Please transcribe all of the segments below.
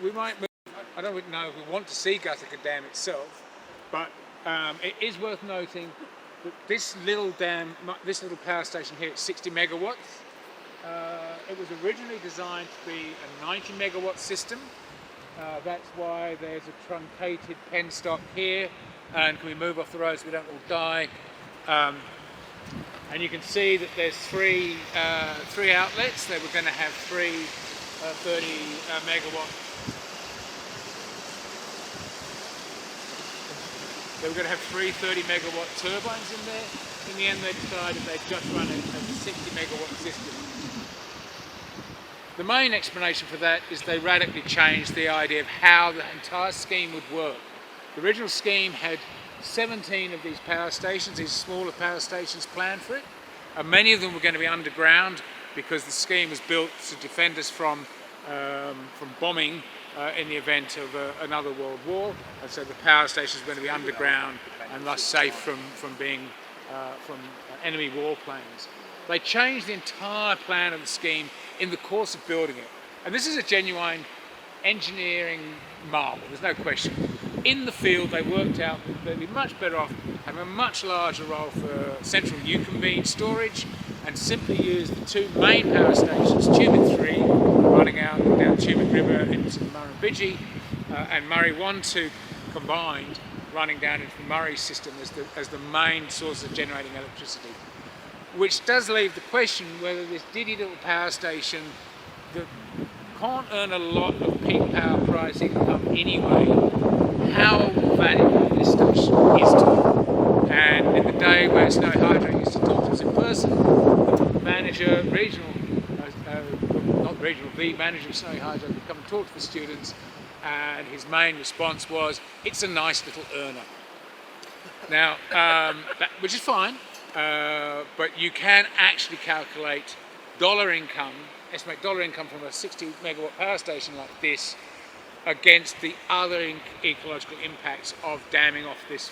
We might move, I don't know if we want to see Guthega Dam itself, but it is worth noting that this little dam, this little power station here is 60 megawatts. It was originally designed to be a 90 megawatt system. That's why there's a truncated penstock here, and can we move off the road so we don't all die? And you can see that there's three outlets. They were going to have three 30 megawatt. They were going to have three 30 megawatt turbines in there. In the end, they decided they'd just run it as a 60 megawatt system. The main explanation for that is they radically changed the idea of how the entire scheme would work. The original scheme had 17 of these power stations, these smaller power stations planned for it. And many of them were going to be underground because the scheme was built to defend us from bombing in the event of another world war. And so the power stations were going to be underground and thus safe from enemy warplanes. They changed the entire plan of the scheme in the course of building it. And this is a genuine engineering marvel, there's no question. In the field, they worked out that they'd be much better off having a much larger role for central Eucambine storage and simply use the two main power stations, Tumut 3, running out down Tumut River into the Murrumbidgee, and Murray 1-2 combined, running down into the Murray system as the main source of generating electricity. Which does leave the question whether this diddy little power station that can't earn a lot of peak power price income anyway, how valuable this station is to them. And in the day where Snowy Hydro used to talk to us in person, the manager, the manager of Snowy Hydro would come and talk to the students, and his main response was, "It's a nice little earner." Now, which is fine. But you can actually calculate estimate dollar income from a 60 megawatt power station like this against the other ecological impacts of damming off this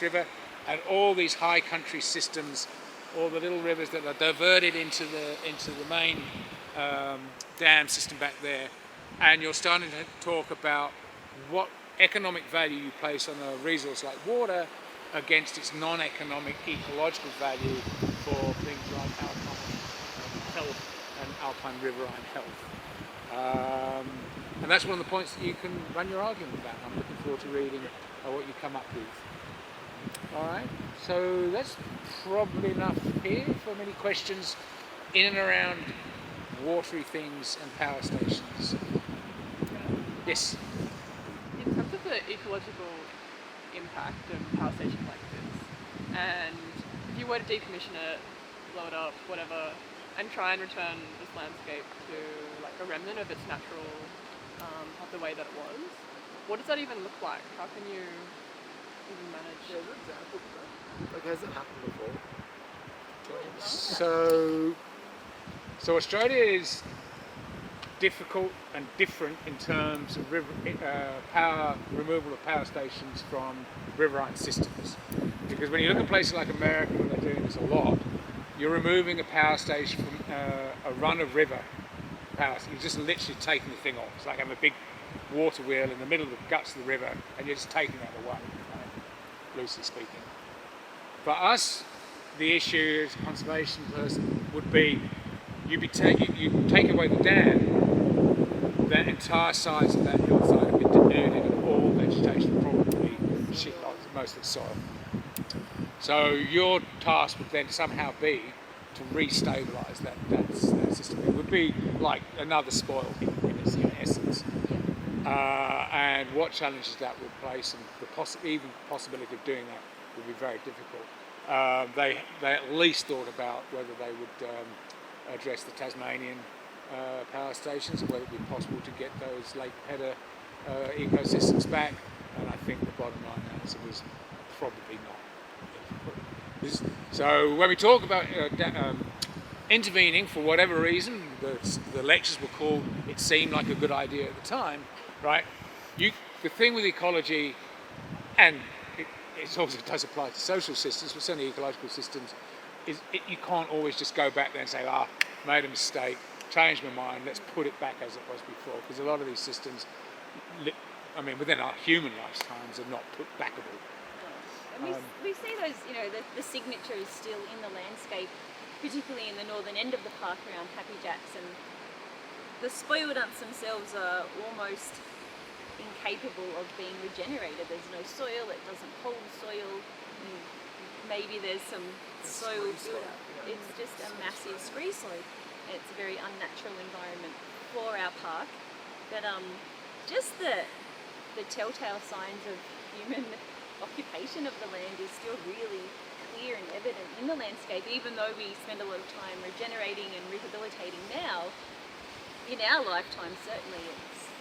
river and all these high country systems, all the little rivers that are diverted into the main dam system back there. And you're starting to talk about what economic value you place on a resource like water against its non-economic ecological value for things like alpine health and alpine riverine health. And that's one of the points that you can run your argument about. I'm looking forward to reading what you come up with. Alright, so that's probably enough here for many questions in and around watery things and power stations. Yes? In terms of the ecological impact of a power station like this, and if you were to decommission it, blow it up, whatever, and try and return this landscape to like a remnant of its natural, of the way that it was, what does that even look like? How can you even manage? Yeah, an example of that. Like, has it happened before? So Australia is difficult and different in terms of removal of power stations from riverine systems. Because when you look at places like America, where they're doing this a lot, you're removing a power station from a run of river power. You're just literally taking the thing off. It's like having a big water wheel in the middle of the guts of the river, and you're just taking that away, right? Loosely speaking. For us, the issue as a conservation person would be you take away the dam, that entire sides of that hillside have been denuded of all vegetation, probably shitloads, mostly soil. So your task would then somehow be to re-stabilise that system. It would be like another spoil in essence. And what challenges that would place, and the possibility of doing that would be very difficult. They at least thought about whether they would address the Tasmanian power stations and whether it would be possible to get those Lake Pedder ecosystems back, and I think the bottom line answer was probably not. So when we talk about intervening for whatever reason, the lectures were called "It Seemed Like a Good Idea at the Time," right? The thing with ecology, and it also does apply to social systems, but certainly ecological systems, is you can't always just go back there and say, made a mistake, changed my mind, let's put it back as it was before, because a lot of these systems, within our human lifetimes, are not put backable. And we see those, the signature is still in the landscape, particularly in the northern end of the park around Happy Jacks, and the spoil dumps themselves are almost incapable of being regenerated. There's no soil, it doesn't hold soil, maybe there's some soil build-up. It's just a massive scree slope, and it's a very unnatural environment for our park. But just the telltale signs of human occupation of the land is still really clear and evident in the landscape, even though we spend a lot of time regenerating and rehabilitating now. In our lifetime, certainly,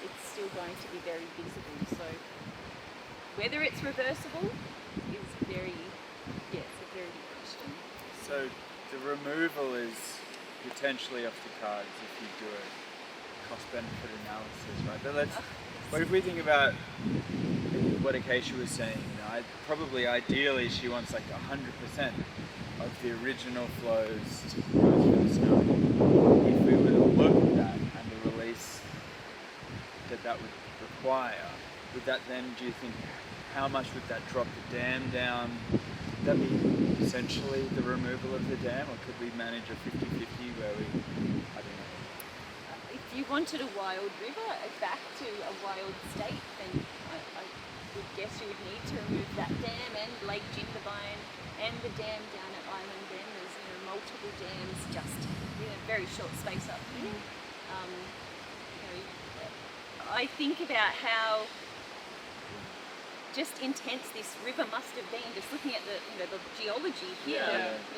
it's still going to be very visible. So whether it's reversible is it's a very big question. So the removal is potentially off the cards if you do a cost-benefit analysis, right? But what if we think about what Acacia was saying? Probably ideally she wants like 100% of the original flows to go through the snow. If we were to look at that and the release that would require, would that then, do you think, how much would that drop the dam down? Would that be essentially the removal of the dam, or could we manage a 50-50 where we, I don't know. If you wanted a wild river back to a wild state, then I would guess you would need to remove that dam and Lake Jindabyne and the dam down at Island Bend. There's multiple dams just in a very short space up here. I think about how just intense this river must have been, just looking at the geology here.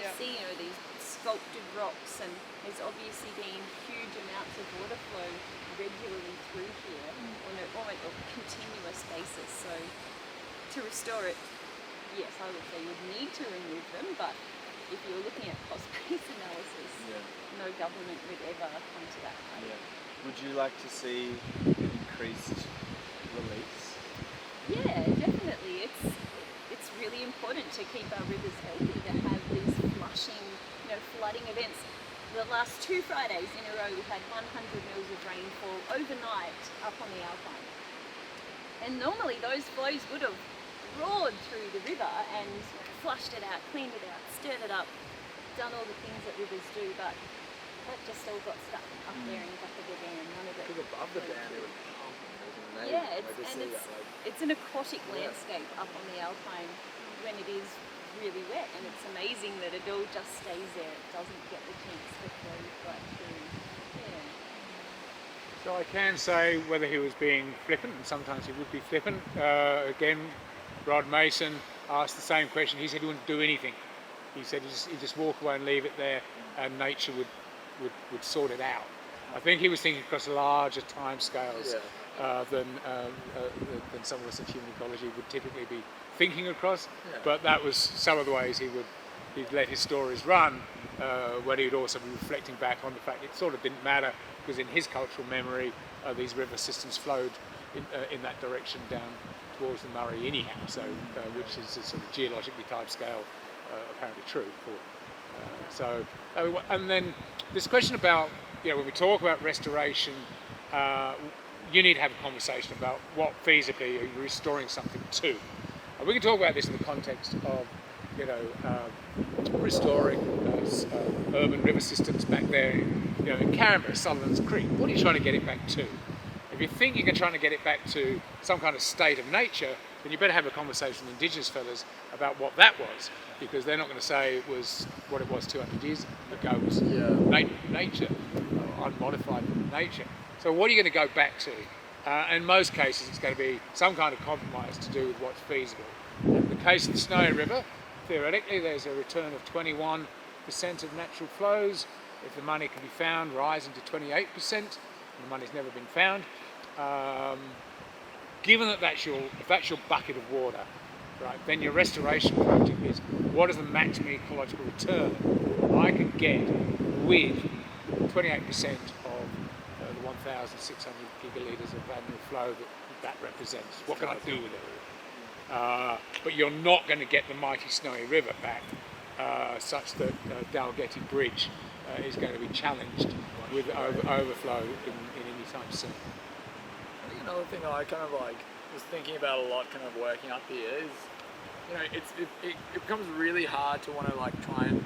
You see these sculpted rocks, and there's obviously been huge amounts of water flow regularly through here on almost a continuous basis. So to restore it, yes, I would say you'd need to remove them, but if you're looking at cost-based analysis, no government would ever come to that place. Would you like to see an increased release? Yeah, definitely. It's really important to keep our rivers healthy, to have these flushing, flooding events. The last 2 Fridays in a row, we've had 100 mils of rainfall overnight up on the Alpine. And normally those flows would have roared through the river and flushed it out, cleaned it out, stirred it up, done all the things that rivers do, but that just all got stuck up there in the back of the dam. None of it. Because above the dam, it would pump. It's an aquatic landscape up on the Alpine when it is really wet, and it's amazing that it all just stays there. It doesn't get the chance to flow right through. So I can say whether he was being flippant, and sometimes he would be flippant. Again, Rod Mason asked the same question. He said he wouldn't do anything. He said he'd just walk away and leave it there, and nature would sort it out. I think he was thinking across larger timescales than some of us in human ecology would typically be thinking across. But that was some of the ways he'd let his stories run, when he'd also be reflecting back on the fact it sort of didn't matter, because in his cultural memory, these river systems flowed in that direction down towards the Murray anyhow. So, which is a sort of geologically timescale apparently true. And then this question about, when we talk about restoration, you need to have a conversation about what feasibly are you restoring something to. And we can talk about this in the context of, restoring urban river systems back there, in Canberra, Sullivan's Creek. What are you trying to get it back to? If you think you're trying to get it back to some kind of state of nature, then you better have a conversation with Indigenous fellas about what that was, because they're not going to say it was what it was 200 years ago, was nature, unmodified nature. So what are you going to go back to? In most cases, it's going to be some kind of compromise to do with what's feasible. In the case of the Snowy River, theoretically, there's a return of 21% of natural flows. If the money can be found, rising to 28%. The money's never been found. Given that if that's your bucket of water, right, then your restoration project is what is the maximum ecological return I can get with 28% of the 1,600 gigalitres of annual flow that represents. What can I do with it? But you're not going to get the mighty Snowy River back, such that Dalgety Bridge is going to be challenged with overflow in any time soon. I think another thing that I kind of like was thinking about a lot, kind of working up here, is it becomes really hard to want to like try and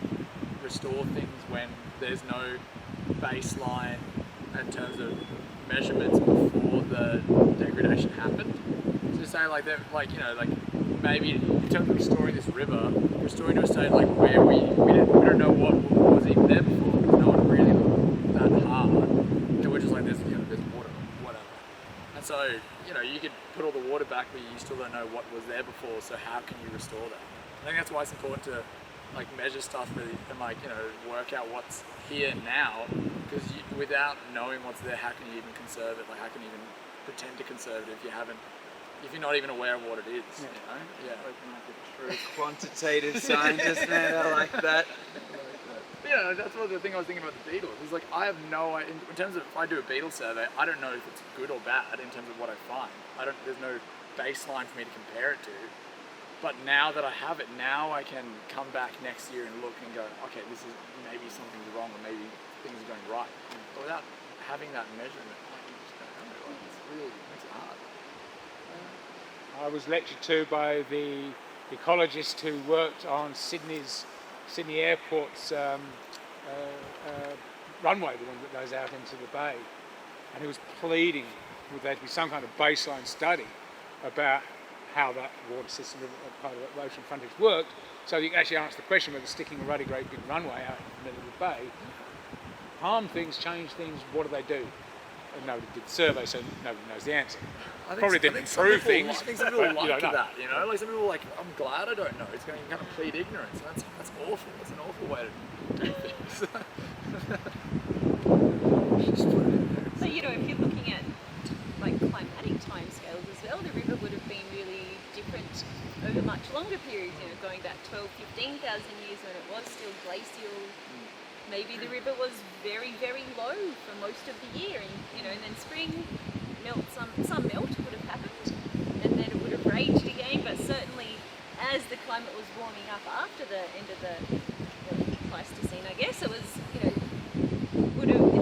restore things when there's no baseline in terms of measurements before the degradation happened. So say like that, like maybe in terms of restoring this river, restoring to a state like where we don't know what was even there before, because no one really looked that hard. We're just like there's water, whatever. And so you could put all the water back, but you still don't know what was there before. So how can you restore that? I think that's why it's important to like measure stuff really and work out what's here now, because without knowing what's there, how can you even conserve it? Like how can you even pretend to conserve it if you're not even aware of what it is? Yeah. Looking like a true quantitative scientist, man. I like that. Yeah, that's what the thing I was thinking about the beetles. Is like I have no idea in terms of if I do a beetle survey, I don't know if it's good or bad in terms of what I find. There's no baseline for me to compare it to. But now that I have it, now I can come back next year and look and go, okay, this is maybe something's wrong or maybe things are going right. But without having that measurement, you just don't know. It really makes it hard. I was lectured to by the ecologist who worked on Sydney Airport's runway, the one that goes out into the bay, and he was pleading with there to be some kind of baseline study about how that water system, part of the ocean frontage worked, so you can actually answer the question whether sticking a really great big runway out in the middle of the bay harm things, change things, what do they do? And nobody did the survey, so nobody knows the answer. Probably didn't improve things. I think some people but like you don't know. that, like some people are like, I'm glad I don't know. It's going to kind of plead ignorance. And that's awful. That's an awful way to do things. So if you're looking at like climatic timescales as well, the river would have been really different over much longer periods. Going back 12,000, 15,000 years when it was still glacial. Maybe the river was very, very low for most of the year, and then spring melt, some melt would have happened, and then it would have raged again. But certainly, as the climate was warming up after the end of the Pleistocene, I guess it was, the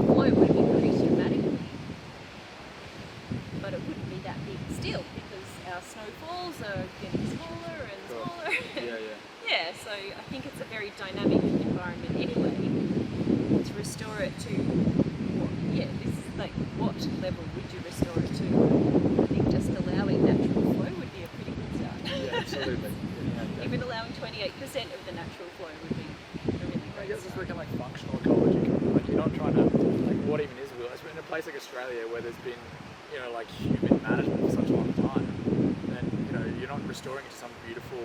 flow would have increased dramatically, but it wouldn't be that big still because our snowfalls are getting smaller and smaller. Yeah, so I think it's a very dynamic environment anyway. To restore it to what level would you restore it to? I think just allowing natural flow would be a pretty good start. Yeah, absolutely. Even allowing 28% of the natural flow would be a really I great guess it's start. looking like functional ecology. Like you're not trying to what even is wilderness. In a place like Australia where there's been human management for such a long time, then you're not restoring it to some beautiful,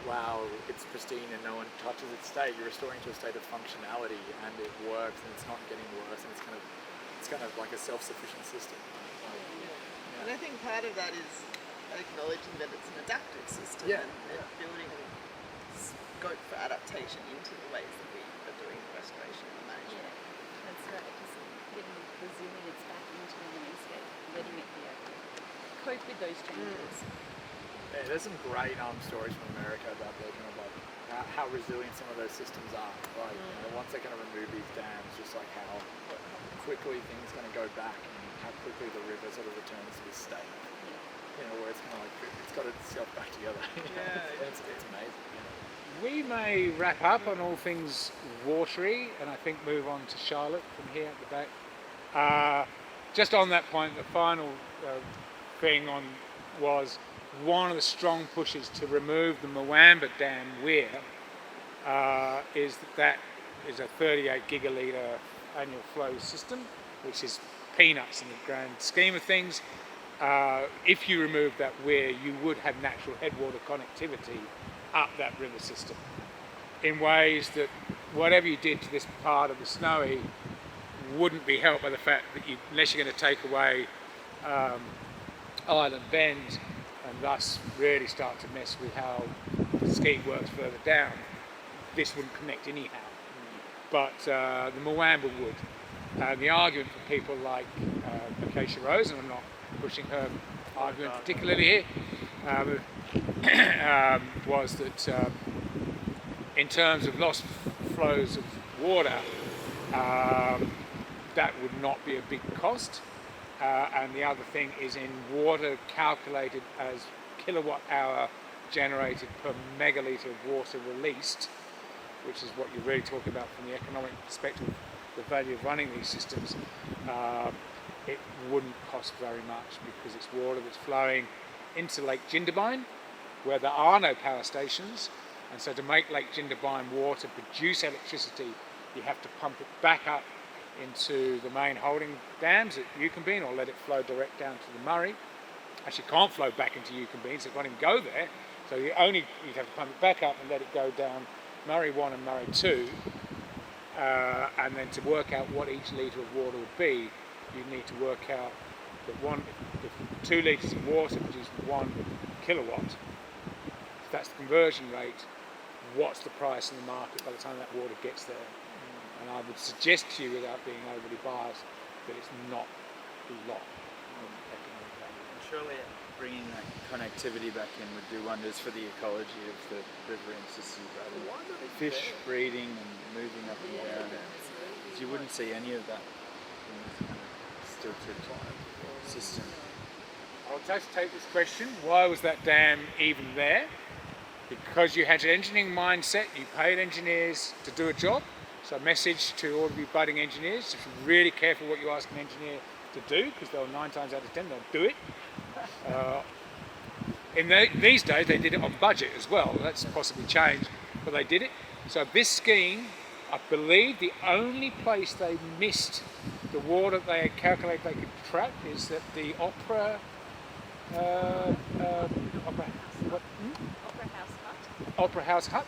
wow, it's pristine and no one touches its state. You're restoring to a state of functionality and it works and it's not getting worse and it's kind of like a self-sufficient system. And I think part of that is acknowledging that it's an adaptive system and building scope for adaptation into the ways that we are doing restoration and management. Yeah, that's right. It's getting resilience back into the landscape, letting it be able to cope with those changes. Yeah, there's some great stories from America about their kind of like how resilient some of those systems are. Like once they kind of remove these dams, just like how quickly things kind of go back and how quickly the river sort of returns to this state. Where it's kind of like it's got itself back together. It's amazing. We may wrap up on all things watery and I think move on to Charlotte from here at the back. Just on that point, the final thing was one of the strong pushes to remove the Moamba Dam weir is that is a 38 gigalitre annual flow system, which is peanuts in the grand scheme of things. If you remove that weir, you would have natural headwater connectivity up that river system in ways that whatever you did to this part of the Snowy wouldn't be helped by the fact that unless you're going to take away Island Bend and thus really start to mess with how the ski works further down, this wouldn't connect anyhow. But the Moamba would. And the argument for people like Acacia Rose, and I'm not pushing her argument particularly here, was that in terms of lost flows of water, that would not be a big cost. And the other thing is in water calculated as kilowatt hour generated per megalitre of water released, which is what you're really talking about from the economic perspective, the value of running these systems. It wouldn't cost very much because it's water that's flowing into Lake Jindabyne, where there are no power stations, and so to make Lake Jindabyne water produce electricity, you have to pump it back up into the main holding dams at Yukonbean or let it flow direct down to the Murray. Actually can't flow back into Yukonbean, so it can't even go there. So you'd have to pump it back up and let it go down Murray 1 and Murray 2. And then to work out what each litre of water would be, you need to work out that if 2 litres of water produce 1 kilowatt, if that's the conversion rate, what's the price in the market by the time that water gets there? And I would suggest to you, without being overly biased, that it's not a lot of economic value. And surely bringing that connectivity back in would do wonders for the ecology of the riverine system, right? Fish breeding and moving up in the air. You wouldn't see any of that in this kind of stilted system. I'll just take this question. Why was that dam even there? Because you had an engineering mindset, you paid engineers to do a job. So a message to all of you budding engineers, just be really careful what you ask an engineer to do, because they'll 9 times out of 10 they'll do it. These days they did it on budget as well. That's possibly changed, but they did it. So this scheme, I believe the only place they missed the water they had calculated they could trap is that the Opera House Hut.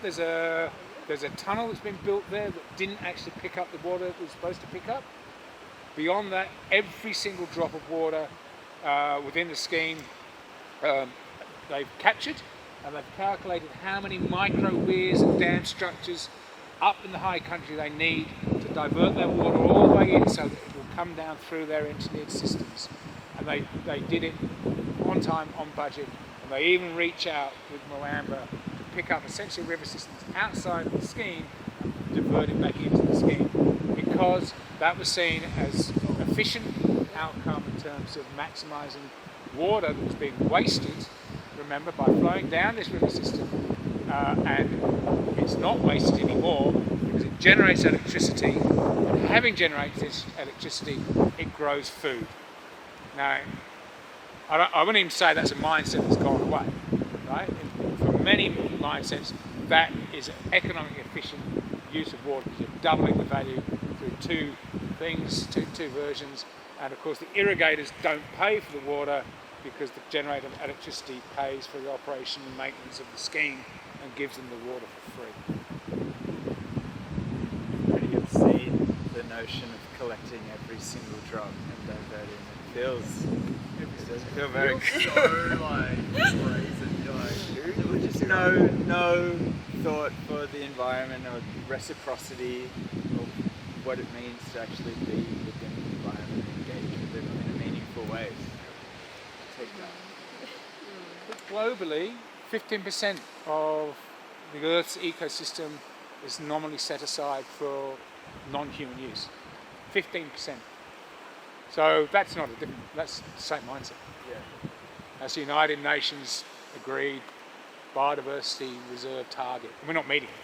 There's a tunnel that's been built there that didn't actually pick up the water it was supposed to pick up. Beyond that, every single drop of water within the scheme they've captured, and they've calculated how many micro weirs and dam structures up in the high country they need to divert their water all the way in so that it will come down through their engineered systems. And they did it on time, on budget, and they even reach out with Moamba to pick up essentially river systems outside of the scheme and divert it back into the scheme, because that was seen as efficient outcome in terms of maximising water that was being wasted, remember, by flowing down this river system, and it's not wasted anymore because it generates electricity, and having generated this electricity, it grows food. Now, I wouldn't even say that's a mindset that's gone away, right? For many mindsets, that is an economically efficient use of water, because you're doubling the value through two things, two versions. And of course the irrigators don't pay for the water because the generator of electricity pays for the operation and maintenance of the scheme and gives them the water for free. When you've seen the notion of collecting every single drop and diverting it, does feel very good. So like brazen, you're like, dude, Just no thought for the environment or reciprocity of what it means to actually be within the environment and engage with it in a meaningful way. Take that. Globally, 15% of the Earth's ecosystem is nominally set aside for non-human use. 15%. So that's not a different, that's the same mindset. Yeah. As the United Nations agreed biodiversity reserve target, and we're not meeting it.